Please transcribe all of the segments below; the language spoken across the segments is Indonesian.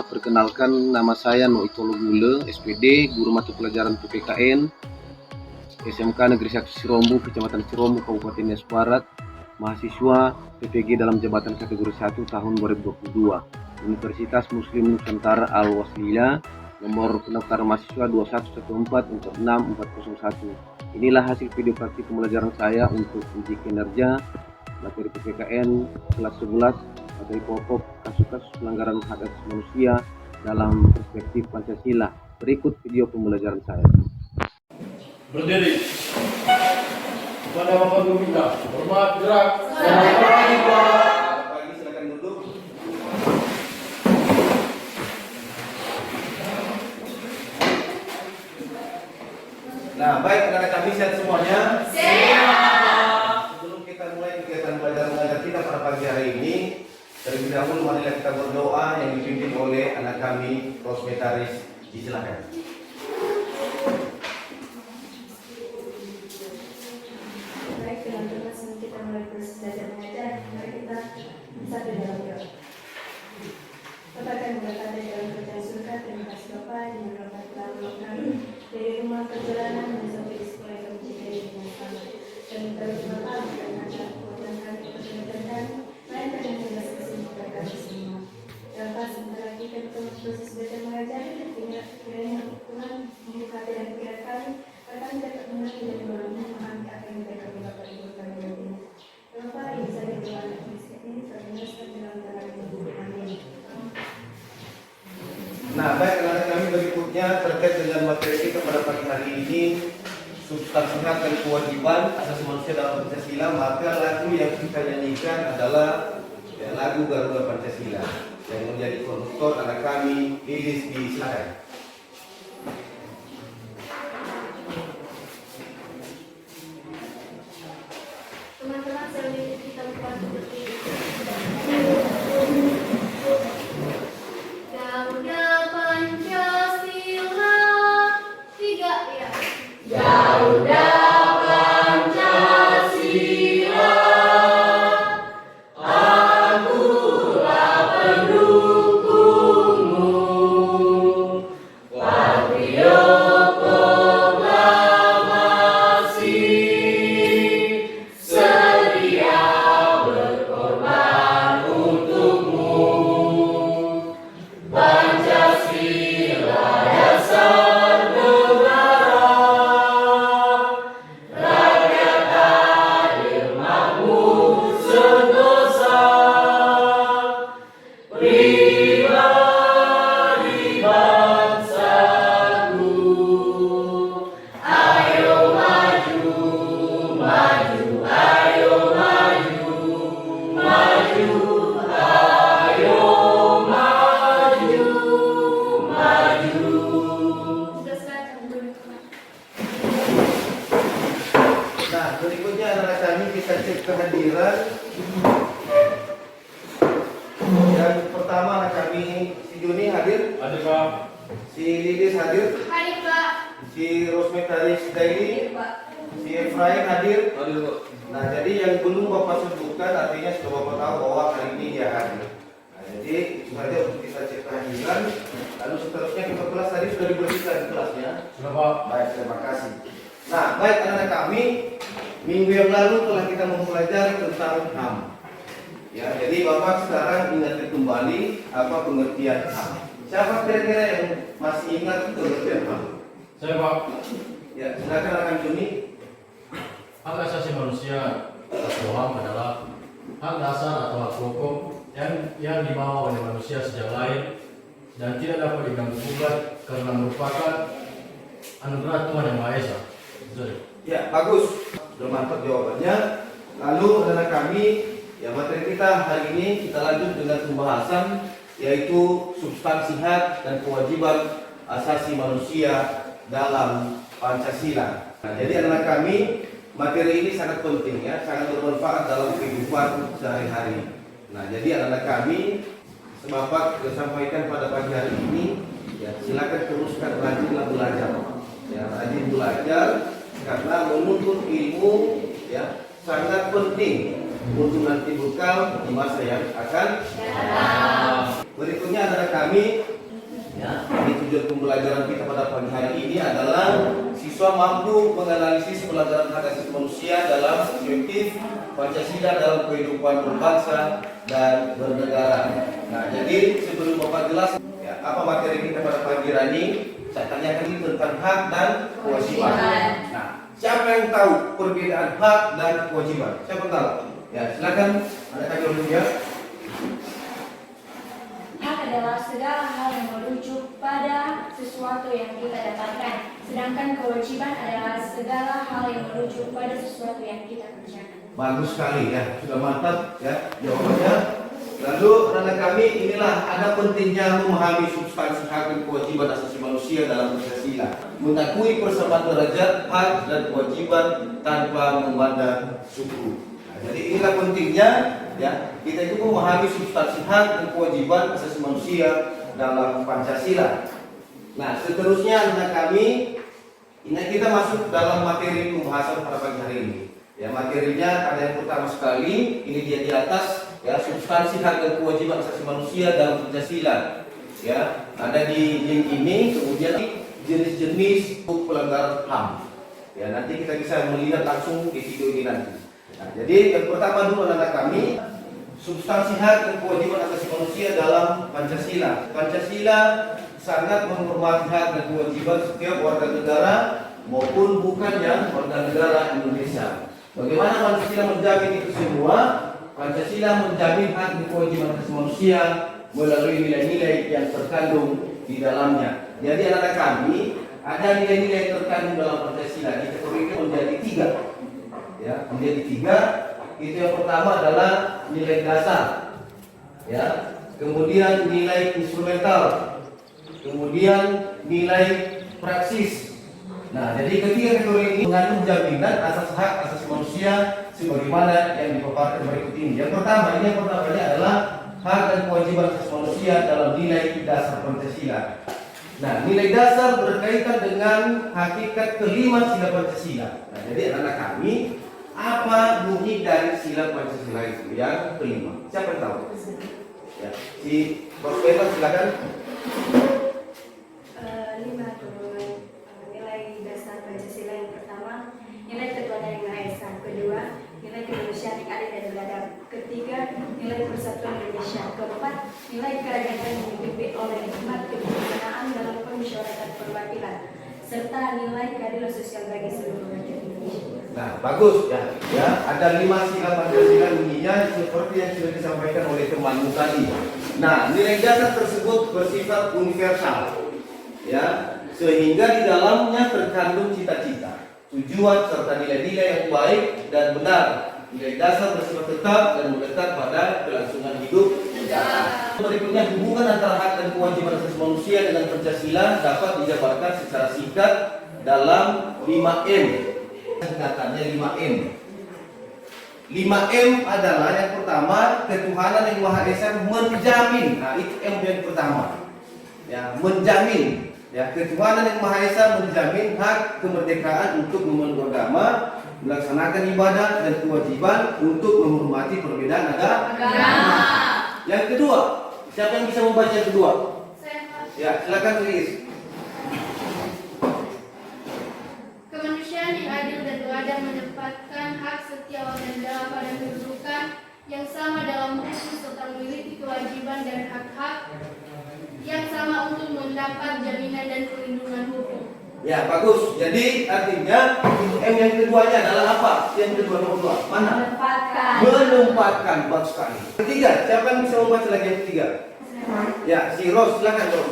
Perkenalkan, nama saya Noitolo Gule, SPD, Guru Mata Pelajaran PPKN, SMK Negeri 1 Sirombo, Kecamatan Sirombo, Kabupaten Nias Barat, mahasiswa PPG dalam jabatan kategori 1 tahun 2022, Universitas Muslim Nusantara Al-Wasliyah, nomor pendaftaran mahasiswa 214140641. Inilah hasil video praktik pembelajaran saya untuk uji kinerja materi PPKN kelas 11, materi pokok kasus-kasus pelanggaran hak asasi manusia dalam perspektif Pancasila. Berikut video pembelajaran saya. Berdiri. Kepada Bapak Guru kita, hormat gerak. Pagi, silakan duduk. Nah, baik anak-anak kami, sehat semuanya? Sebelum kita mulai kegiatan belajar mengajar kita pada pagi hari ini, terlebih dahulu marilah kita berdoa yang dipimpin oleh anak kami, Rosmetaris. Silakan. Baik, teman-teman, sebelum kita mulai belajar mengajar, mari kita bersatu dalam doa. Bapak kami berkata dalam kerjaan surga, terima kasih Bapak yang menolong kami dari rumah perjalanan dan sampai di sekolah yang kami cintai dengan selamat. Dan terus Bapak karena kekuatan kami untuk mengajar kami, melainkan yang jelas kesembuhan kami semua. Dan Bapak, sebentar lagi kami telah proses belajar mengajar, kiranya Tuhan membuka hati dan pikiran kami, agar kami dapat mengerti dan memahami apa yang kami Bapak Ibu kami ini. Bapak, ini saya doa anak ini terbiasa dalam dalam Ibu. Amin. Nah, baik anak-anak kami, berikutnya terkait dengan materi kita pada pagi hari ini, substansi hak dan kewajiban asasi manusia dalam Pancasila. Maka lagu yang kita nyanyikan adalah lagu Garuda Pancasila yang menjadi konduktor anak kami, Lilis. Silakan. Teman-teman, selanjutnya kita membantu berdiri. Garuda Pancasila, tiga ya. Garuda Pancasila, akulah pendukungmu. Patrio proklamasi, setia berkorban untukmu. Pancasila dasar negara, rakyat adil makmur sentosa, pribadi bangsaku. Ayo maju, maju, ayo maju, maju, ayo maju, maju. Nah, berikutnya anak-anak kami kita cek kehadiran. Yang pertama anak kami, si Juni hadir, Ada Pak. si Lilis hadir, Hadir Pak. si Rosmetaris Daily, Hadir Pak. si Efraim hadir. Hadir Pak. Nah, jadi yang belum Bapak sebutkan artinya sudah Bapak tahu bahwa hari ini dia hadir. Nah, jadi itu saja untuk kita cek kehadiran. Lalu seterusnya kita kelas tadi sudah dibersihkan kelasnya. Sudah Pak. Baik, terima kasih. Nah, baik anak-anak kami, minggu yang lalu telah kita mempelajari tentang HAM. Ya, jadi Bapak sekarang ingat kembali apa pengertian HAM. Siapa kira-kira yang masih ingat pengertian HAM? Saya Pak. Ya, silakan akan Juni. Hak asasi manusia atau HAM adalah hak dasar atau hak pokok yang dibawa oleh manusia sejak lahir dan tidak dapat diganggu gugat karena merupakan anugerah Tuhan Yang Maha Esa. Sorry. Ya, bagus. Sudah mantap jawabannya. Lalu anak kami, ya materi kita hari ini kita lanjut dengan pembahasan yaitu substansi hak dan kewajiban asasi manusia dalam Pancasila. Nah, jadi anak kami, materi ini sangat penting ya, sangat bermanfaat dalam kehidupan sehari-hari. Nah, jadi anak kami, Bapak sampaikan pada pagi hari ini, ya silakan teruskan rajinlah belajar. Ya, rajin belajar karena menuntut ilmu ya sangat penting untuk nanti bekal di masa yang akan datang. Berikutnya adalah kami, ya, ini tujuan pembelajaran kita pada pagi hari ini adalah siswa mampu menganalisis pelanggaran hak asasi manusia dalam perspektif Pancasila dalam kehidupan berbangsa dan bernegara. Nah, jadi sebelum Bapak jelas ya, apa materi kita pada pagi hari ini, saya tanyakan ini tentang hak dan kewajiban. Nah, siapa yang tahu perbedaan hak dan kewajiban? Siapa tahu? Ya, silakan ada kaki dulu ya. Hak adalah segala hal yang merujuk pada sesuatu yang kita dapatkan. Sedangkan kewajiban adalah segala hal yang merujuk pada sesuatu yang kita kerjakan. Bagus sekali ya, sudah mantap ya jawabannya. Lalu anak kami inilah ada pentingnya memahami substansi hak dan kewajiban asasi manusia dalam Pancasila. Mengakui persamaan derajat hak dan kewajiban tanpa memandang suku. Nah, jadi inilah pentingnya ya kita itu memahami substansi hak dan kewajiban asasi manusia dalam Pancasila. Nah, seterusnya anak kami ini kita masuk dalam materi pembahasan pada pagi hari ini. Ya, materinya ada yang pertama sekali, ini dia di atas ya, substansi hak dan kewajiban asasi manusia dalam Pancasila. Ya, ada di link ini, kemudian jenis-jenis pelanggaran HAM. Ya, nanti kita bisa melihat langsung di video ini nanti. Nah, jadi yang pertama dulu anak kami, substansi hak dan kewajiban asasi manusia dalam Pancasila. Pancasila sangat menghormati hak dan kewajiban setiap warga negara maupun bukan yang warga negara Indonesia. Bagaimana Pancasila menjamin itu semua? Pancasila menjamin hak dan kewajiban asasi manusia melalui nilai-nilai yang terkandung di dalamnya. Jadi anak-anak kami ada nilai-nilai yang terkandung dalam Pancasila dikategorikan menjadi 3. Ya, menjadi 3. Itu yang pertama adalah nilai dasar. Ya, kemudian nilai instrumental. Kemudian nilai praksis. Nah, jadi ketiga kategori ini mengandung jaminan asas hak asasi manusia sebagaimana yang dipaparkan berikut ini. Yang pertama adalah hak dan kewajiban asasi manusia dalam nilai dasar Pancasila. Nah, nilai dasar berkaitan dengan hakikat kelima sila Pancasila. Nah, jadi anak kami, apa bunyi dari sila Pancasila itu yang kelima? Siapa yang tahu? Ya, si Bos Bebas silakan. 5 nilai dasar Pancasila. Yang pertama, nilai ketuhanan yang Maha Esa. Kedua, nilai kemanusiaan yang adil dan beradab. Ketiga, nilai persatuan Indonesia. Keempat, nilai keragaman yang dipimpin oleh nikmat kebijaksanaan dalam permusyawaratan perwakilan, serta nilai keadilan sosial bagi seluruh rakyat Indonesia. Nah, bagus ya. Ya, ada 5 sila Pancasila bunyinya seperti yang sudah disampaikan oleh temanmu tadi. Nah, nilai dasar tersebut bersifat universal. Ya, sehingga di dalamnya terkandung cita-cita, tujuan serta nilai-nilai yang baik dan benar. Nilai dasar bersifat tetap dan melekat pada kelangsungan hidup. Berikutnya, hubungan antara hak dan kewajiban asasi manusia dengan Pancasila dapat dijabarkan secara singkat dalam 5M. Singkatannya 5M. 5M adalah yang pertama, ketuhanan yang Maha Esa menjamin. Nah, itu M yang pertama. Ya, menjamin. Ya, ketuhanan yang Maha Esa menjamin hak kemerdekaan untuk memeluk agama, melaksanakan ibadah dan kewajiban untuk menghormati perbedaan agama. Yang kedua, siapa yang bisa membaca yang kedua? Ya, silakan tulis. Kemanusiaan yang adil dan beradab menempatkan hak setiap warga negara pada kedudukan yang sama dalam hukum serta memiliki kewajiban dan hak-hak yang sama untuk mendapat jaminan dan perlindungan hukum. Ya, bagus. Jadi artinya M yang keduanya adalah apa? Yang kedua nomor 2. Mana? Menempatkan. Bagus sekali. Ketiga, siapa yang bisa membaca lagi yang ketiga? Ya, si Ros, silakan Ros.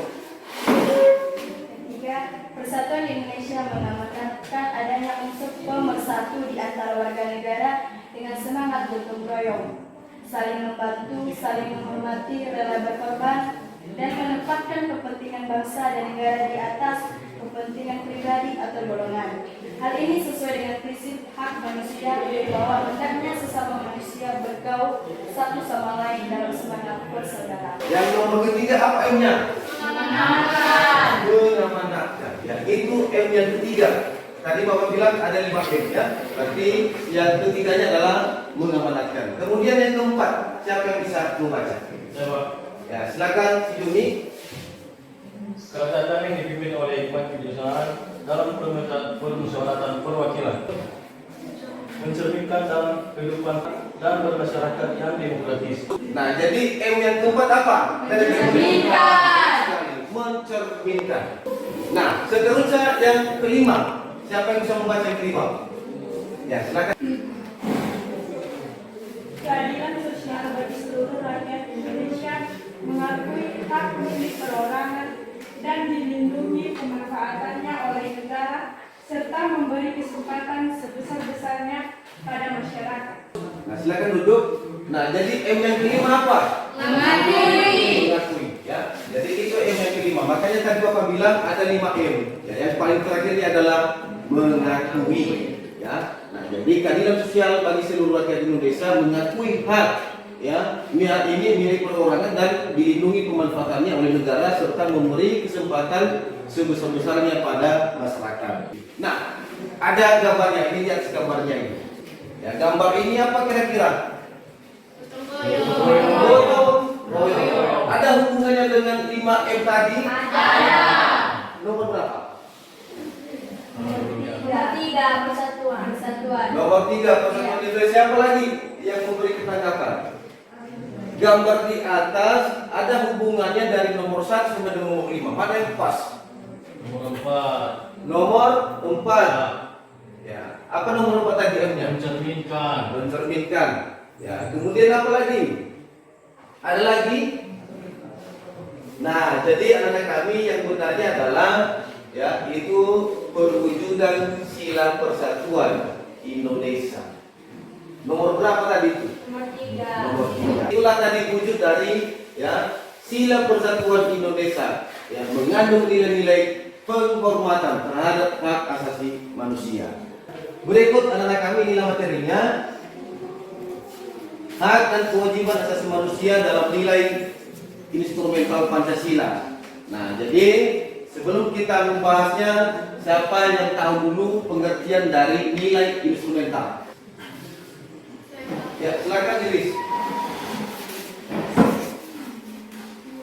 Ketiga, Persatuan Indonesia mengamanatkan adanya unsur pemersatu di antara warga negara dengan semangat gotong royong, saling membantu, saling menghormati, rela berkorban, dan menempatkan kepentingan bangsa dan negara di atas kepentingan pribadi atau golongan. Hal ini sesuai dengan prinsip hak manusia bahwa hendaknya sesama manusia bergaul satu sama lain dalam semangat persaudaraan. Yang nomor ketiga apa M-nya? Mengamanatkan. Ya, itu M yang ketiga. Tadi Bapak bilang ada 5 M ya. Berarti yang ketiganya adalah mengamanatkan. Kemudian yang keempat, siapa yang bisa membaca? Saya Pak. Ya, silakan Si Juni. Kerajaan yang dipimpin oleh hikmat kebijaksanaan dalam permusyawaratan perwakilan mencerminkan dalam kehidupan dan bermasyarakat yang demokratis. Nah, jadi M yang keempat apa? Mencerminkan. Mencerminkan. Nah, seterusnya yang kelima. Siapa yang bisa membaca yang kelima? Ya, silakan. Keadilan sosial bagi seluruh rakyat Indonesia, mengakui hak milik perorangan dan dilindungi pemanfaatannya oleh negara, serta memberi kesempatan sebesar-besarnya pada masyarakat. Nah, silakan duduk. Nah, jadi M yang kelima apa? Mengakui. Mengakui. Ya, jadi itu M yang kelima. Makanya tadi Bapak bilang ada 5 M. Ya, yang paling terakhir ini adalah mengakui. Ya, nah jadi keadilan sosial bagi seluruh rakyat Indonesia mengakui hak ya ini milik perorangan dan dilindungi pemanfaatannya oleh negara serta memberi kesempatan sebesar-besarnya pada masyarakat. Nah, ada gambarnya, ini lihat gambarnya ini. Ya, gambar ini apa kira-kira? Gotong royong. Ada hubungannya dengan 5M tadi? Ada. Nomor berapa? Tiga, persatuan. Nomor 3, persatuan Indonesia. Siapa lagi yang memberi ketangkapan? Gambar di atas ada hubungannya dari nomor 1 sampai dengan nomor 5. Mana yang pas? Nomor 4. Nomor 4. Ya. Apa nomor 4 tadi M-nya? Mencerminkan. Mencerminkan. Ya. Kemudian apa lagi? Ada lagi? Nah, jadi anak-anak kami yang benarnya adalah ya itu perwujudan sila persatuan Indonesia. Nomor berapa tadi itu? Nomor 3. Nomor 3. Itulah tadi wujud dari ya sila persatuan Indonesia yang mengandung nilai-nilai penghormatan terhadap hak asasi manusia. Berikut anak-anak kami inilah materinya. Hak dan kewajiban asasi manusia dalam nilai instrumental Pancasila. Nah, jadi sebelum kita membahasnya, siapa yang tahu dulu pengertian dari nilai instrumental? Ya, silakan Iris.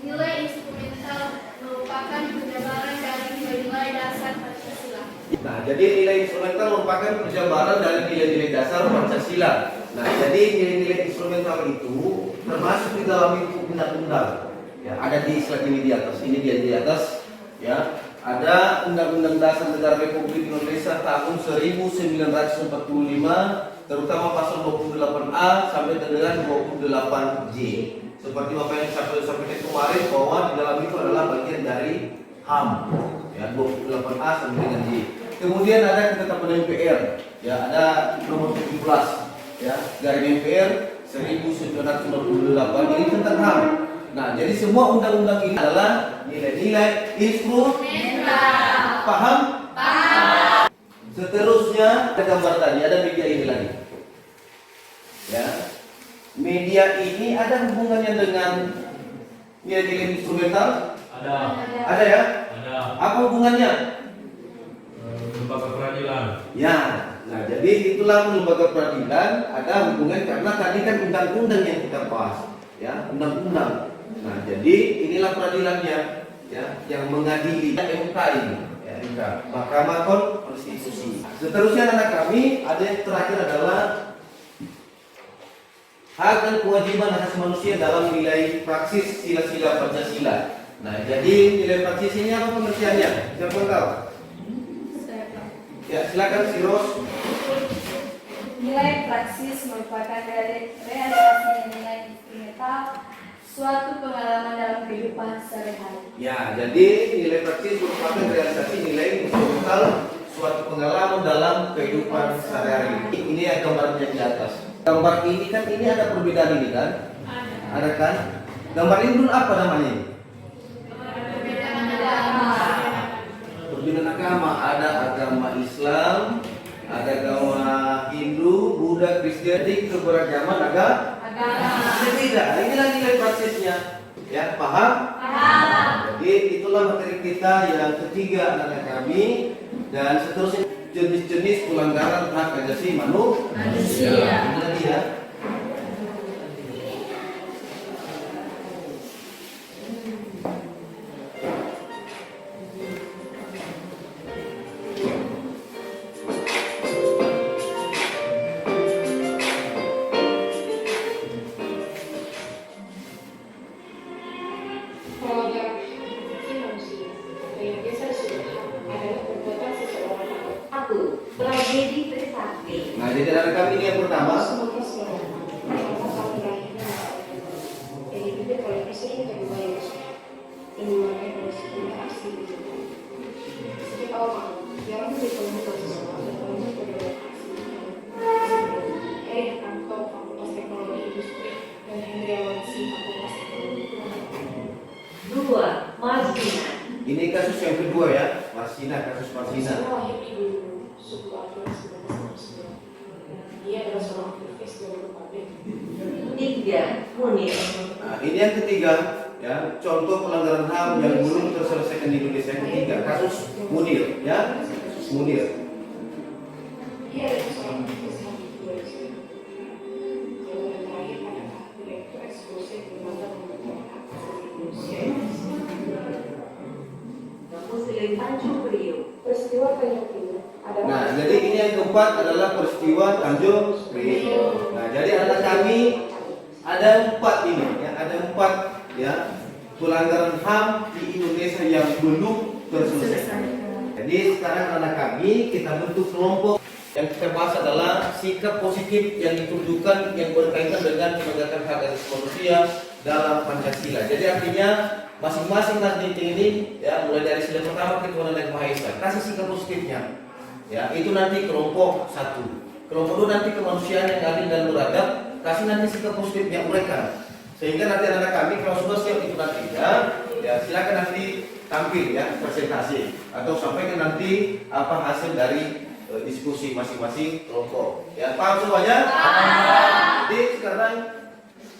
Nilai instrumental merupakan penjabaran dari nilai-nilai dasar Pancasila. Nah, jadi nilai instrumental merupakan penjabaran dari nilai-nilai dasar Pancasila. Nah, jadi nilai-nilai instrumental itu termasuk di dalam undang-undang. Ya, ada di slide ini di atas. Ini dia di atas. Ya, ada Undang-Undang Dasar Negara Republik Indonesia tahun 1945, terutama pasal 28A sampai dengan 28J. Seperti Bapak yang sampaikan kemarin bahwa di dalam itu adalah bagian dari HAM. Ya, 28A sampai dengan J. Kemudian ada ketetapan MPR. Ya, ada nomor 17. Ya, garing MPR 1998 ini tentang HAM. Nah, jadi semua undang-undang ini adalah nilai-nilai instrumental. Paham? Paham. Seterusnya ada gambar tadi, ada media ini lagi. Ya, media ini ada hubungannya dengan nilai-nilai instrumental? Ada. Ada ya? Ada. Apa hubungannya? Lembaga peradilan. Ya, nah jadi itulah lembaga peradilan ada hubungan karena tadi kan undang-undang yang kita bahas, ya undang-undang. Nah jadi inilah peradilannya, ya yang mengadili MK ini, ya MK, Mahkamah Konstitusi. Seterusnya anak kami ada yang terakhir adalah hak dan kewajiban asasi manusia dalam nilai praksis sila-sila Pancasila. Nah jadi nilai praksis ini apa pengertiannya? Siapa yang tahu? Ya, silakan si Ros. Nilai praksis merupakan realisasi nilai instrumental suatu pengalaman dalam kehidupan sehari-hari. Ya, jadi nilai praksis merupakan realisasi nilai instrumental suatu pengalaman dalam kehidupan sehari-hari. Ini ya gambarnya di atas. Gambar ini kan ini ada perbedaan ini kan? Ada kan? Gambar ini dulu apa namanya? Perbedaan agama. Ada agama Islam, ada agama Hindu, Buddha, Kristen. Jadi keberagaman agama berbeda. Inilah nilai praksisnya. Ya, paham? Paham. Jadi itulah materi kita yang ketiga anak kami dan seterusnya jenis-jenis pelanggaran hak asasi manusia. Ini lagi ya. jadi anak kami ini yang pertama. Dua, Marsina. Ini kasus yang kedua ya, Marsina, kasus Marsina. Tiga, Munir. Nah, ini yang ketiga, ya, contoh pelanggaran HAM yang belum terselesaikan di Indonesia. Yang ketiga, kasus Munir, ya, kasus Munir. Muslim Tanjung Priok. Peristiwa Tanjung Priok adalah Nah, jadi ini yang keempat adalah peristiwa Tanjung Priok. Nah, jadi anak kami ada 4 ini, ya, ada 4 ya pelanggaran HAM di Indonesia yang belum terselesaikan. Jadi sekarang anak kami kita bentuk kelompok. Yang kita bahas adalah sikap positif yang ditunjukkan yang berkaitan dengan penegakan hak asasi manusia dalam Pancasila. Jadi artinya masing-masing nanti ini ya mulai dari sila pertama ketuhanan yang Maha Esa kasih sikap positifnya. Ya itu nanti kelompok 1. Kelompok 2 nanti kemanusiaan yang adil dan beradab kasih nanti sikap positifnya mereka. Sehingga nanti anak kami kalau sudah siap itu nanti ya silakan nanti tampil ya presentasi atau sampaikan nanti apa hasil dari diskusi masing-masing kelompok. Ya, paham semuanya? Jadi sekarang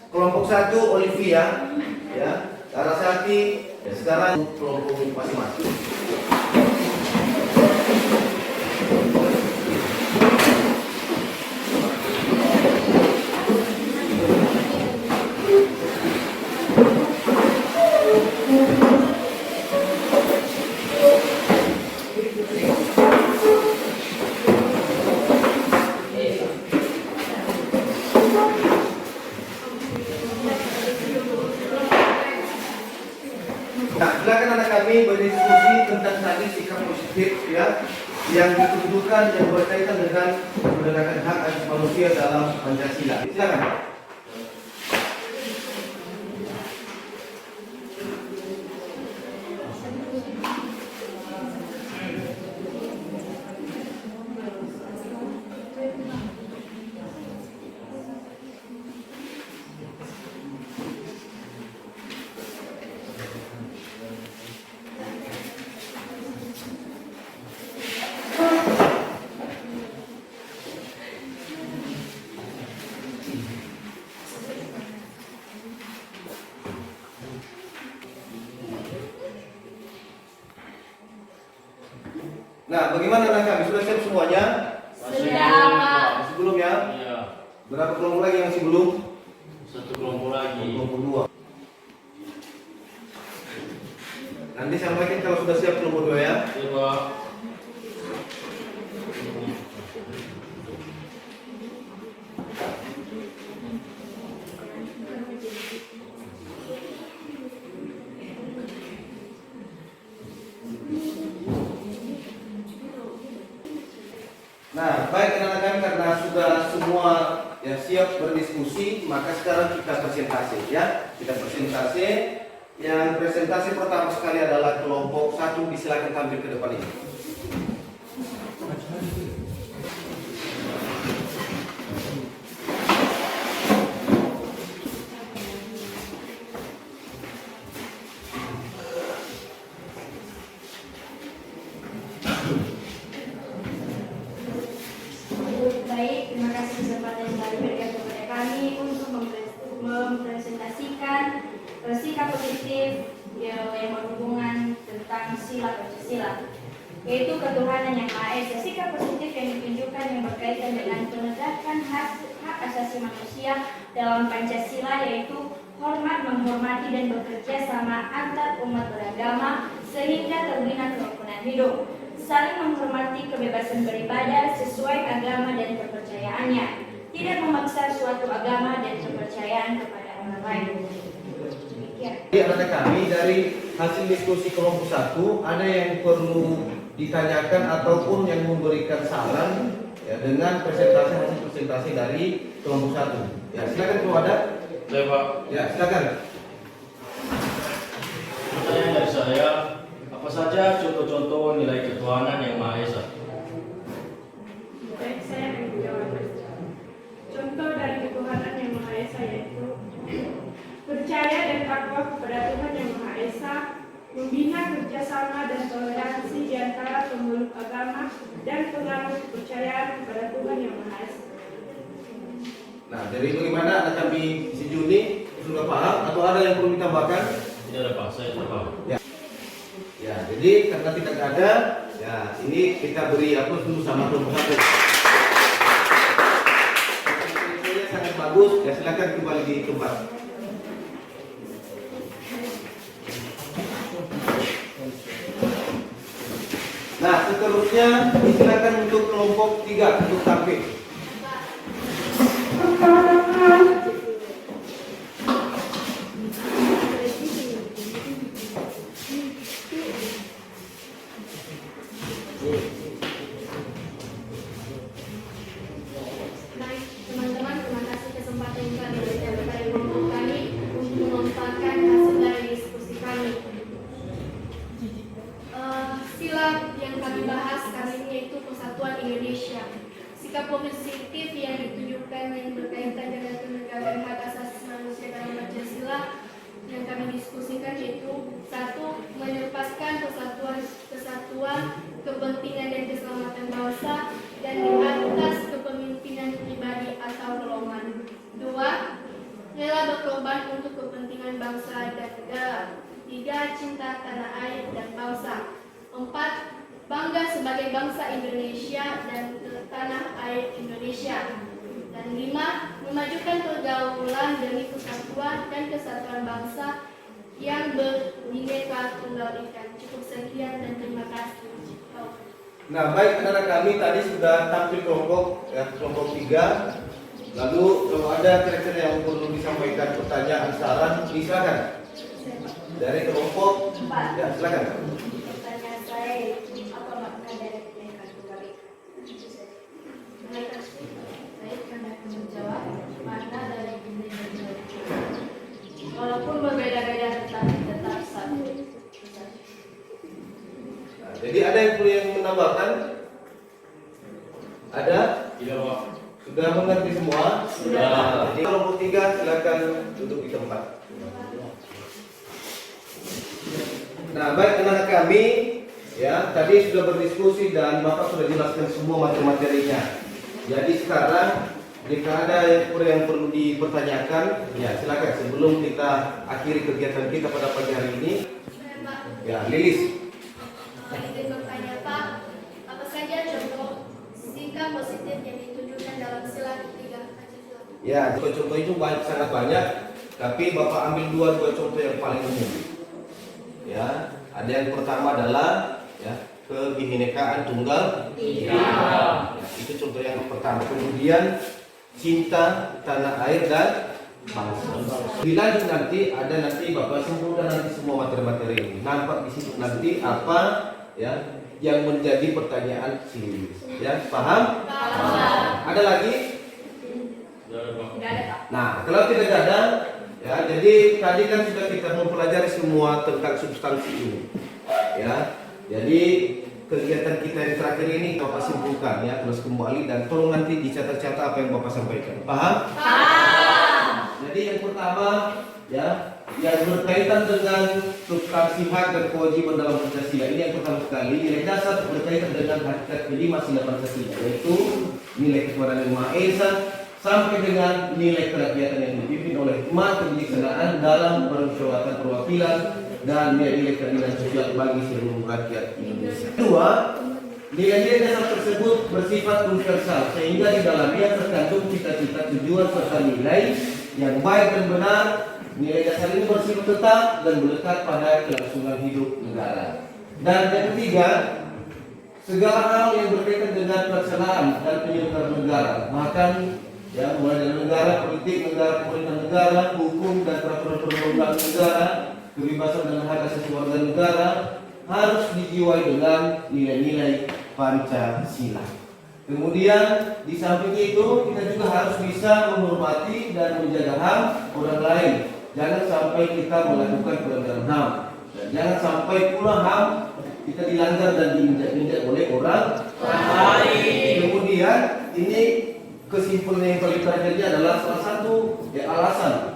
kelompok 1 Olivia, ya, Larasati. Ya, sekarang kelompok masing-masing. Nah, silakan anak kami berdiskusi tentang tadi sikap positif ya yang ditunjukkan yang berkaitan dengan penegakan hak asasi manusia dalam Pancasila. Silakan. Nah, bagaimana anak kami? Sudah siap semuanya? Sudah. Sebelumnya? Iya. Berapa kelompok lagi yang masih belum? 1 kelompok lagi. Kelompok 2. Nanti sampaikan kalau sudah siap kelompok 2 ya. Iya, Pak. Nah, baik anak kami karena sudah semua ya siap berdiskusi, maka sekarang kita presentasi ya. Kita presentasi. Yang presentasi pertama sekali adalah kelompok 1, disilakan tampil ke depan ini. Baik, terima kasih kesempatan yang telah diberikan kepada kami untuk mempresentasikan sikap positif yang berhubungan tentang sila Pancasila, yaitu ketuhanan yang Maha Esa. Sikap positif yang ditunjukkan yang berkaitan dengan penegakan hak asasi manusia dalam Pancasila, yaitu hormat, menghormati, dan bekerja sama antar umat beragama sehingga terbina kerukunan hidup, saling menghormati kebebasan beribadah sesuai agama dan kepercayaannya, tidak memaksa suatu agama dan kepercayaan kepada orang lain. Demikian. Jadi anak kami dari hasil diskusi kelompok 1 ada yang perlu ditanyakan ataupun yang memberikan saran ya, dengan hasil presentasi dari kelompok 1. Ya, silakan kalau ada. Baik, Pak. Ya, silakan. Pertanyaan dari saya, apa saja contoh-contoh nilai ketuhanan yang Maha Esa? Baik, saya akan menjawab. Contoh dari ketuhanan yang Maha Esa yaitu percaya dan takwa kepada Tuhan yang Maha Esa, membina kerjasama dan toleransi di antara pemeluk agama dan penganut kepercayaan kepada Tuhan yang Maha Esa. Nah, dari bagaimana anak kami si Juni sudah paham atau ada yang perlu ditambahkan? Tidak ada, Pak, saya sudah paham. Ya, jadi karena tidak ada, ya ini kita beri aplaus dulu sama kelompok 1. Ini sangat bagus. Ya, silakan kembali di tempat. Nah, seterusnya silakan untuk kelompok 3 untuk tampil. Baik, teman-teman, terima kasih kesempatan yang kami berikan kepada kelompok kami untuk memaparkan hasil dari diskusi kami. Sila yang kami bahas kali ini yaitu Persatuan Indonesia. Sikap positif yang ditunjukkan yang berkaitan dengan penegakan hak asasi manusia dalam Pancasila yang kami diskusikan yaitu 1. Menyepakkan kesatuan, kepentingan dan keselamatan bangsa dan di atas kepemimpinan pribadi atau golongan. 2. Rela berkorban untuk kepentingan bangsa dan negara. 3. Cinta tanah air dan bangsa. 4. Bangga sebagai bangsa Indonesia dan tanah air Indonesia. Dan 5. Memajukan pergaulan demi persatuan dan kesatuan bangsa yang berbineka tunggal ika. Cukup sekian dan terima kasih. Nah, baik anak-anak kami tadi sudah tampil kelompok 3. Lalu kalau ada kira-kira yang perlu disampaikan pertanyaan, saran, silakan. Dari kelompok 4. Ya, silakan. Pertanyaan saya yaitu apa makna dari bineka tunggal ika? Terima kasih. Saya akan menjawab makna dari bineka tunggal ika. Walaupun berbeda-beda tetapi tetap satu. Nah, jadi ada yang perlu yang menambahkan? Ada? Tidak, Pak. Sudah mengerti semua? Sudah. Jadi kelompok 3 silakan duduk di tempat. Nah, baik anak-anak kami, ya tadi sudah berdiskusi dan Bapak sudah jelaskan semua materi-materinya. Jadi sekarang jika ada yang perlu dipertanyakan, ya silakan sebelum kita akhiri kegiatan kita pada pagi hari ini. Ya, Lilis. Izin bertanya, Pak, apa saja contoh sikap positif yang ditunjukkan dalam sila ketiga Pancasila? Ya, contoh itu sangat banyak, tapi Bapak ambil dua contoh yang paling umum. Ya, ada yang pertama adalah ya kebinekaan tunggal ika. Ya, itu contoh yang pertama. Kemudian cinta tanah air dan bangsa. Dilanjut nanti ada Bapak simpulkan nanti semua materi-materi ini. Nampak di situ nanti apa ya yang menjadi pertanyaan si ya paham? Paham. Ada lagi? Tidak ada, Pak. Tidak ada, Pak. Nah, kalau tidak ada, ya jadi tadi kan sudah kita mempelajari semua tentang substansi ini, ya. Jadi kegiatan kita yang terakhir ini Bapak simpulkan ya, terus kembali dan tolong nanti dicatat-catat apa yang Bapak sampaikan. Paham? Paham. Jadi yang pertama, ya, yang berkaitan dengan substansi hak dan kewajiban dalam Pancasila ini yang pertama sekali nilai dasar berkaitan dengan hakikat kelima sila Pancasila, yaitu nilai ketuhanan yang Maha Esa sampai dengan nilai kerakyatan yang dipimpin oleh hikmah kebijaksanaan dalam permusyawaratan perwakilan dan nilai-nilai keadilan sosial bagi seluruh rakyat Indonesia. Kedua, nilai-nilai dasar tersebut bersifat universal sehingga di dalamnya terkandung cita-cita, tujuan serta nilai yang baik dan benar. Nilai dasar ini bersifat tetap dan melekat pada kelangsungan hidup negara. Dan yang ketiga, segala hal yang berkaitan dengan pelaksanaan dan penyelenggaraan negara, bahkan ya mulai dari negara, politik negara, pemerintahan negara, hukum dan peraturan perundang-undangan negara, kebebasan dan hak asasi warga negara harus dijiwai dengan nilai-nilai Pancasila. Kemudian di samping itu kita juga harus bisa menghormati dan menjaga HAM orang lain. Jangan sampai kita melakukan pelanggaran HAM. Dan jangan sampai pula HAM kita dilanggar dan diinjak-injak oleh orang lain. Kemudian ini kesimpulan yang paling terjadi adalah salah satu alasan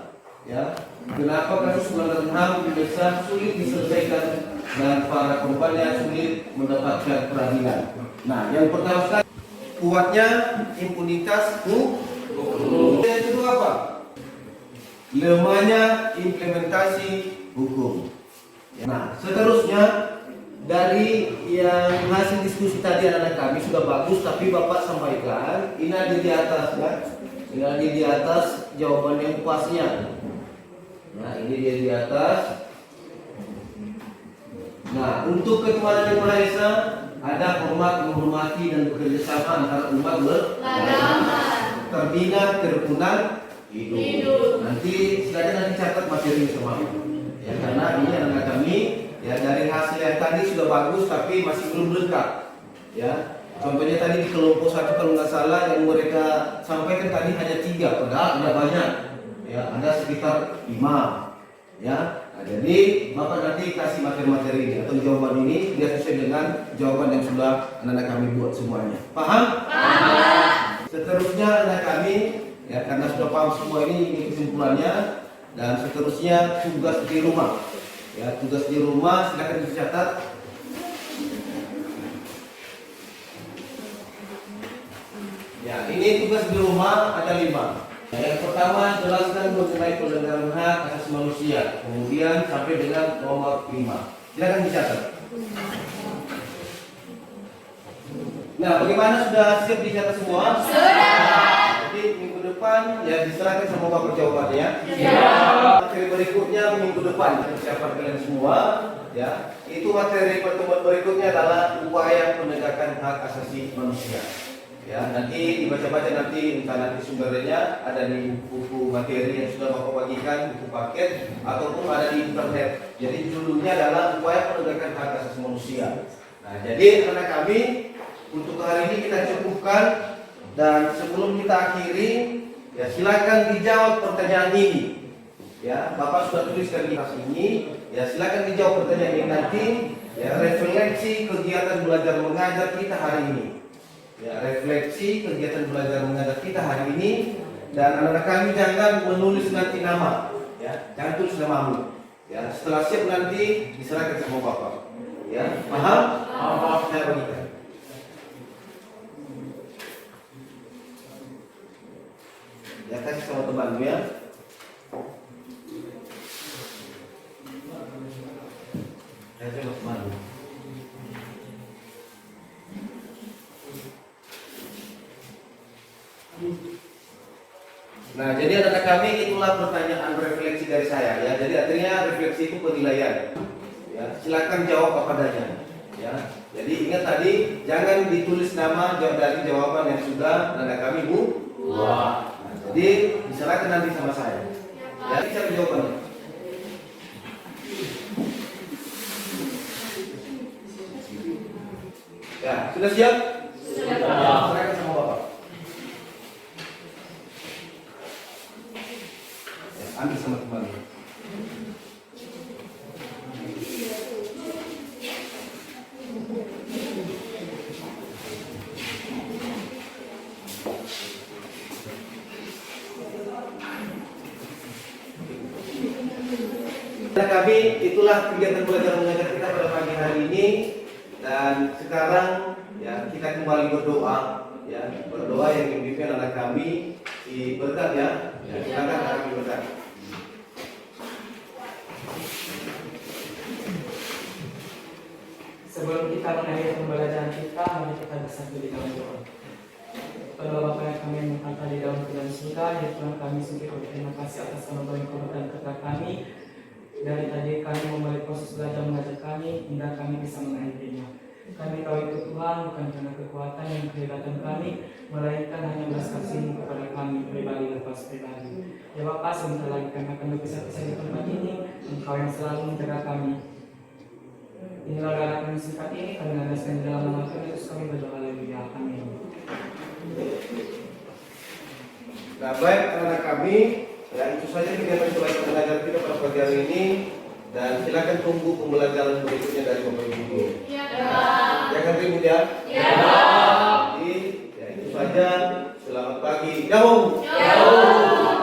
kenapa kasus pelanggaran HAM di desa sulit diselesaikan dan para korbannya sulit mendapatkan peradilan. Nah, yang pertama sekali kuatnya impunitas hukum. Yang kedua apa? Lemahnya implementasi hukum. Nah, seterusnya dari yang hasil diskusi tadi anak-anak kami sudah bagus, tapi Bapak sampaikan ini ada di atas ya. Ini ada di atas jawaban yang pasnya. Nah, ini dia di atas. Nah, untuk ketuhanan yang Maha Esa ada hormat, menghormati dan bekerja sama antara umat beragama, terbina kerukunan hidup. Nanti silakan catat materi semua. Ya, karena ini anak kami ya dari hasil yang tadi sudah bagus tapi masih belum lengkap. Ya, contohnya tadi di kelompok 1 kalau nggak salah yang mereka sampaikan tadi hanya 3, padahal ada banyak. Ya, ada sekitar 5. Ya. Nah, jadi Bapak nanti kasih materi-materi ini atau jawaban ini biar sesuai dengan jawaban yang sudah anak-anak kami buat semuanya. Paham? Paham. Seterusnya anak kami ya karena sudah paham semua ini kesimpulannya dan seterusnya tugas di rumah. Ya, tugas di rumah silakan dicatat. Ya, ini tugas di rumah ada 5. Yang pertama jelaskan mengenai pelanggaran hak asasi manusia, kemudian sampai dengan nomor 5. Silakan dicatat. Nah, bagaimana sudah siap dicatat semua? Sudah. Jadi minggu depan ya diserahkan sama Bapak jawabannya. Ya. Materi berikutnya minggu depan persiapan kalian semua. Ya, itu materi pertemuan berikutnya adalah upaya penegakan hak asasi manusia. Ya, nanti dibaca-baca nanti entah nanti sumbernya ada di buku materi yang sudah Bapak bagikan, buku paket ataupun ada di internet. Jadi judulnya adalah upaya penegakan hak asasi manusia. Nah, jadi anak kami untuk hari ini kita cukupkan dan sebelum kita akhiri ya silakan dijawab pertanyaan ini. Ya, Bapak sudah tuliskan di atas ini. Ya, silakan dijawab pertanyaan ini nanti. Ya, refleksi kegiatan belajar mengajar kita hari ini. Ya, refleksi kegiatan belajar mengajar kita hari ini dan anak-anak kami jangan menulis nanti nama, ya, jangan tulis namamu. Ya, setelah siap nanti diserahkan sama Bapak. Ya, paham? Paham. Saya bagikan. Ya, kasih sama temanmu ya. Saya sama temanmu. Nah, jadi anak-anak kami itulah pertanyaan refleksi dari saya ya. Jadi artinya refleksi itu penilaian. Ya, silakan jawab apa adanya. Ya. Jadi ingat tadi jangan ditulis nama dari jawaban yang sudah anak kami buat. Nah, jadi diserahkan nanti sama saya. Ya, cari jawabannya. Ya, sudah siap? Sudah. Serahkan sama Bapak. Ambil sama teman. Kami itulah kegiatan belajar mengajar kita pada pagi hari ini dan sekarang ya kita kembali berdoa ya berdoa yang dipimpin anak kami di berkat ya. Silakan anak kami berkat. Sebelum kita mengakhiri pembelajaran kita, mari kita bersatu di dalam doa. Pada Bapa yang kami mengangkat di dalam kerajaan surga, ya Tuhan kami sungguh berterima kasih atas anugerah yang Kau berikan kepada kami. Dari tadi kami memulai proses belajar mengajar kami hingga kami bisa mengakhirinya. Kami tahu itu Tuhan bukan karena kekuatan yang kehebatan kami, melainkan hanya belas kasih kepada kami pribadi lepas pribadi. Ya Bapa, sebentar lagi kami akan berpisah-pisah di tempat ini. Engkau yang selalu menjaga kami. Inilah doa kami singkat ini, kami landaskan di dalam nama Kristus, kami berdoa. Haleluya. Amin. Nah, baik anak-anak kami, ya itu saja kegiatan belajar kita pada pagi hari ini, dan silakan tunggu pembelajaran berikutnya dari Bapak Ibu Guru. Ya. Ya kan Ibu ya? Ya. Jadi, ya itu saja. Selamat pagi. Jauh. Jauh.